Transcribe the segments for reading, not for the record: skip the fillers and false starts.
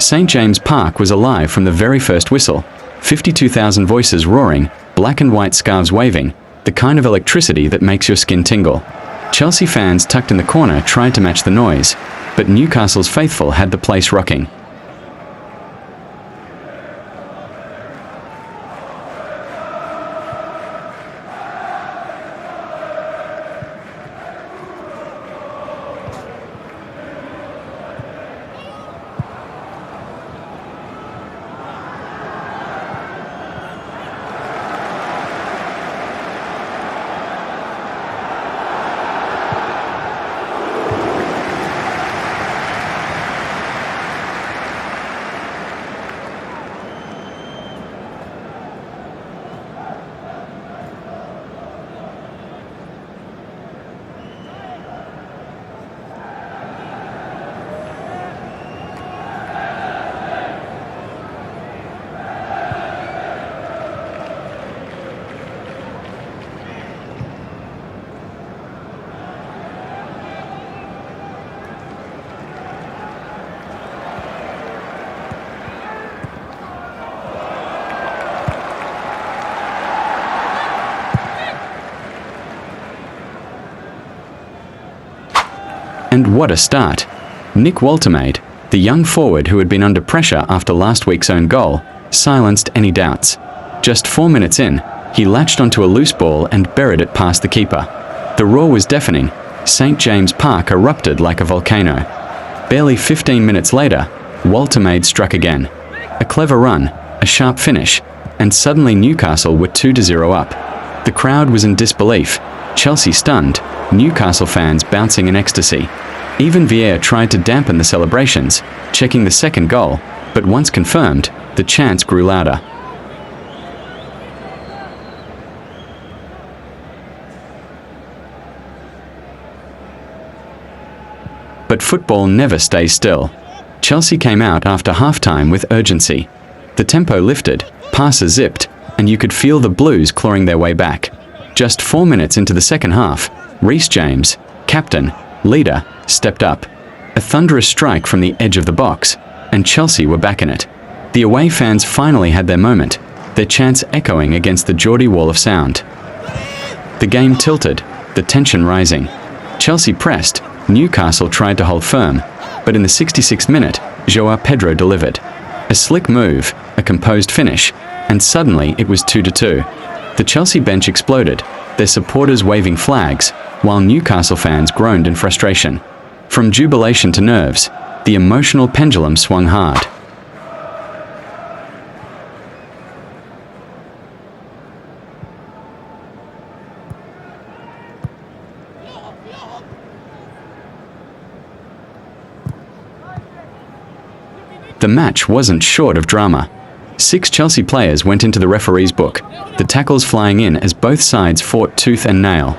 St James Park was alive from the very first whistle. 52,000 voices roaring, black and white scarves waving, the kind of electricity that makes your skin tingle. Chelsea fans tucked in the corner tried to match the noise, but Newcastle's faithful had the place rocking. And what a start! Nick Woltemade, the young forward who had been under pressure after last week's own goal, silenced any doubts. Just 4 minutes in, he latched onto a loose ball and buried it past the keeper. The roar was deafening. St James Park erupted like a volcano. Barely 15 minutes later, Woltemade struck again. A clever run, a sharp finish, and suddenly Newcastle were 2-0 up. The crowd was in disbelief, Chelsea stunned, Newcastle fans bouncing in ecstasy. Even Vieira tried to dampen the celebrations, checking the second goal, but once confirmed, the chants grew louder. But football never stays still. Chelsea came out after half-time with urgency. The tempo lifted, passes zipped, and you could feel the Blues clawing their way back. Just 4 minutes into the second half, Reece James, captain, leader, stepped up. A thunderous strike from the edge of the box, and Chelsea were back in it. The away fans finally had their moment, their chants echoing against the Geordie wall of sound. The game tilted, the tension rising. Chelsea pressed, Newcastle tried to hold firm, but in the 66th minute, João Pedro delivered. A slick move, a composed finish, and suddenly it was 2-2. The Chelsea bench exploded, their supporters waving flags, while Newcastle fans groaned in frustration. From jubilation to nerves, the emotional pendulum swung hard. The match wasn't short of drama. 6 Chelsea players went into the referee's book, the tackles flying in as both sides fought tooth and nail.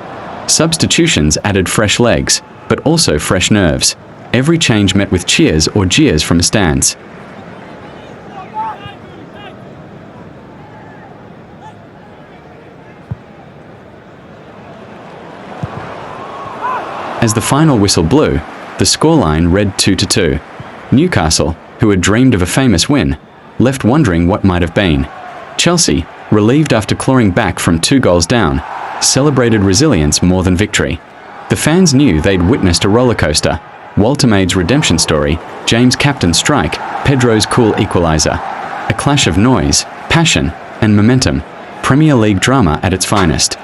Substitutions added fresh legs, but also fresh nerves. Every change met with cheers or jeers from the stands. As the final whistle blew, the scoreline read 2-2. Newcastle, who had dreamed of a famous win, left wondering what might have been. Chelsea, relieved after clawing back from 2 goals down, celebrated resilience more than victory. The fans knew they'd witnessed a rollercoaster, Woltemade's redemption story, James' captain strike, Pedro's cool equalizer. A clash of noise, passion, and momentum, Premier League drama at its finest.